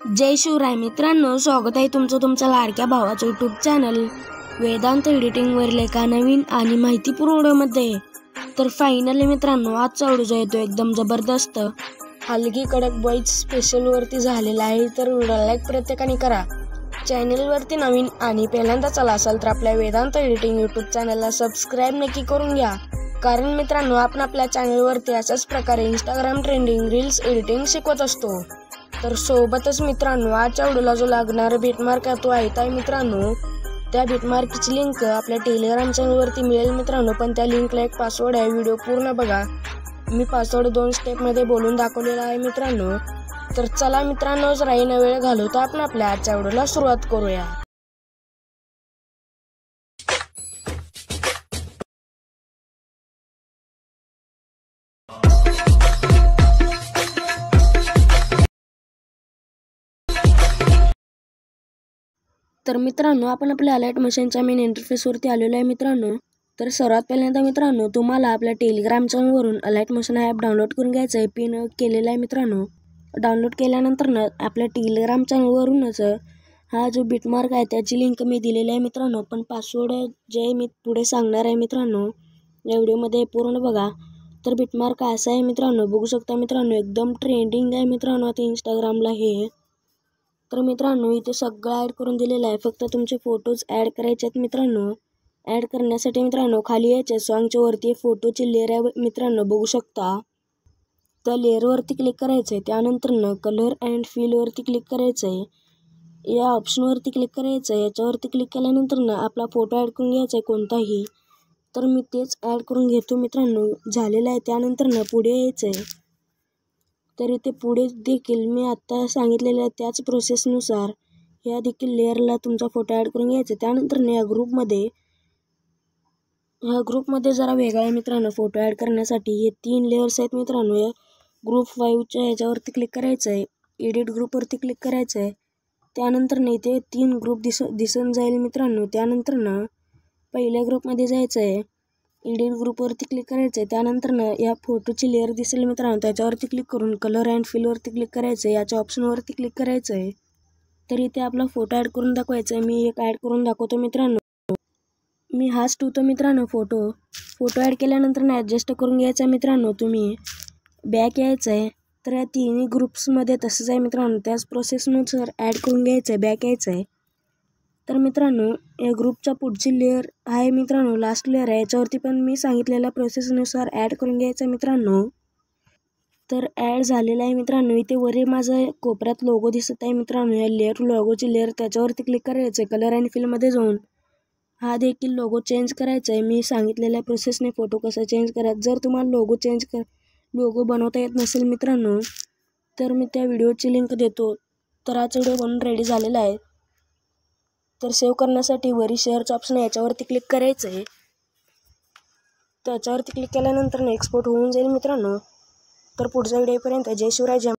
जय शिवराय मित्रांनो, स्वागत आहे तुमच्या लाडक्या भावाचं यूट्यूब चॅनल वेदांत एडिटिंगवरील एका नवीन आणि माहितीपूर्ण व्हिडिओमध्ये। तर फायनली मित्रांनो, आजचा व्हिडिओ येतो एकदम जबरदस्त हलकी कडक बॉईज स्पेशलवरती झालेला आहे। तर व्हिडिओला लाईक प्रत्येकाने करा। चॅनलवरती नवीन आणि पहिल्यांदा चला असाल तर आपल्या वेदांत एडिटिंग यूट्यूब चॅनलला सबस्क्राईब नक्की करून घ्या, कारण मित्रांनो आपण आपल्या चॅनलवरती अशाच प्रकारे इंस्टाग्राम ट्रेंडिंग रील्स एडिटिंग शिकवत असतो। तर सोबतच मित्रांनो, आजच्या व्हिडिओला जो लागणारा बिटमार्क आहे तो आहे मित्रांनो, त्या बिटमार्कची लिंक आपल्या टेलिग्राम चॅनलवरती मिळेल मित्रांनो। पण त्या लिंकला एक पासवर्ड आहे, व्हिडिओ पूर्ण बघा। मी पासवर्ड 2 स्टेपमध्ये बोलून दाखवलेला आहे मित्रांनो। तर चला मित्रांनो, जरा न वेळ घालवता आपण आपल्या आजच्या व्हिडिओला सुरुवात करूया। तर मित्रांनो, आपण आपल्या अलाइट मशीनच्या मेन इंटरफेसवरती आलेलो आहे मित्रांनो। तर सर्वात पहिल्यांदा मित्रांनो, तुम्हाला आपल्या टेलिग्राम चॅनलवरून अलाइट मशीन ॲप डाउनलोड करून घ्यायचं आहे। पिन केलेला आहे मित्रांनो। डाउनलोड केल्यानंतर आपल्या टेलिग्राम चॅनलवरूनच हा जो बिटमार्क आहे त्याची लिंक मी दिलेली आहे मित्रांनो। पण पासवर्ड जे मी पुढे सांगणार आहे मित्रांनो, या व्हिडिओमध्ये पूर्ण बघा। तर बिटमार्क असा आहे मित्रांनो, बघू शकता मित्रांनो, एकदम ट्रेंडिंग आहे मित्रांनो आता इंस्टाग्रामला हे। तर मित्रांनो, इथे सगळं ॲड करून दिलेलं आहे, फक्त तुमचे फोटोज ॲड करायचे आहेत मित्रांनो। ॲड करण्यासाठी मित्रांनो खाली यायचे सॉन्गच्या वरती फोटोची लेअर आहे मित्रांनो, बघू शकता। त्या लेअरवरती क्लिक करायचं आहे। त्यानंतर कलर अँड फिलवरती क्लिक करायचं आहे। या ऑप्शनवरती क्लिक करायचं आहे। याच्यावरती क्लिक केल्यानंतर आपला फोटो ॲड करून घ्यायचा आहे कोणताही। तर मी तेच ॲड करून घेतो मित्रांनो, झालेलं आहे। त्यानंतर पुढे यायचं आहे। तर इथे पुढे देखील मी आत्ता सांगितलेल्या त्याच प्रोसेसनुसार या देखील लेअरला तुमचा फोटो ॲड करून घ्यायचा। त्यानंतर ह्या ग्रुपमध्ये जरा वेगळा आहे मित्रांनो फोटो ॲड करण्यासाठी। हे 3 लेअर्स आहेत मित्रांनो। या ग्रुप 5च्या ह्याच्यावरती क्लिक करायचं आहे। एडिट ग्रुपवरती क्लिक करायचं आहे। त्यानंतर इथे 3 ग्रुप दिसून जाईल मित्रांनो। त्यानंतर पहिल्या ग्रुपमध्ये जायचं आहे। एडिट ग्रुपवरती क्लिक करायचं आहे। त्यानंतर या फोटोची लेअर दिसेल मित्रांनो, त्याच्यावरती क्लिक करून कलर अँड फिलवरती क्लिक करायचं आहे। याच्या ऑप्शनवरती क्लिक करायचं आहे। तर इथे आपला फोटो ॲड करून दाखवायचा आहे। मी एक ॲड करून दाखवतो मित्रांनो। मी हाच ठेवतो मित्रांनो फोटो ॲड केल्यानंतर ॲडजस्ट करून घ्यायचा आहे मित्रांनो। तुम्ही बॅक यायचं आहे। तर या तिन्ही ग्रुप्समध्ये तसंच आहे मित्रांनो, त्याच प्रोसेसनुसार ॲड करून घ्यायचं आहे, बॅक यायचं आहे। तर मित्रांनो, या ग्रुपच्या पुढची लेअर आहे मित्रांनो, लास्ट लेअर आहे, याच्यावरती पण मी सांगितलेल्या प्रोसेसनुसार ॲड करून घ्यायचं आहे मित्रांनो। तर ॲड झालेला आहे मित्रांनो। इथे वरी माझा कोपऱ्यात लोगो दिसत आहे मित्रांनो, या लोगोची लेअर त्याच्यावरती क्लिक करायचं आहे। कलर अँड फिलमध्ये जाऊन हा देखील लोगो चेंज करायचा आहे। मी सांगितलेल्या प्रोसेसने फोटो कसा चेंज करायचा। जर तुम्हाला लोगो बनवता येत नसेल मित्रांनो, तर मी त्या व्हिडिओची लिंक देतो। तर आजचा व्हिडिओ बनवून रेडी झालेला आहे। तर सेव्ह करण्यासाठी वरी शेअरचं ऑप्शन आहे, याच्यावरती क्लिक करायचं आहे। त्याच्यावरती क्लिक केल्यानंतर एक्सपोर्ट होऊन जाईल मित्रांनो। तर पुढच्या व्हिडिओपर्यंत जय शिवराय, जय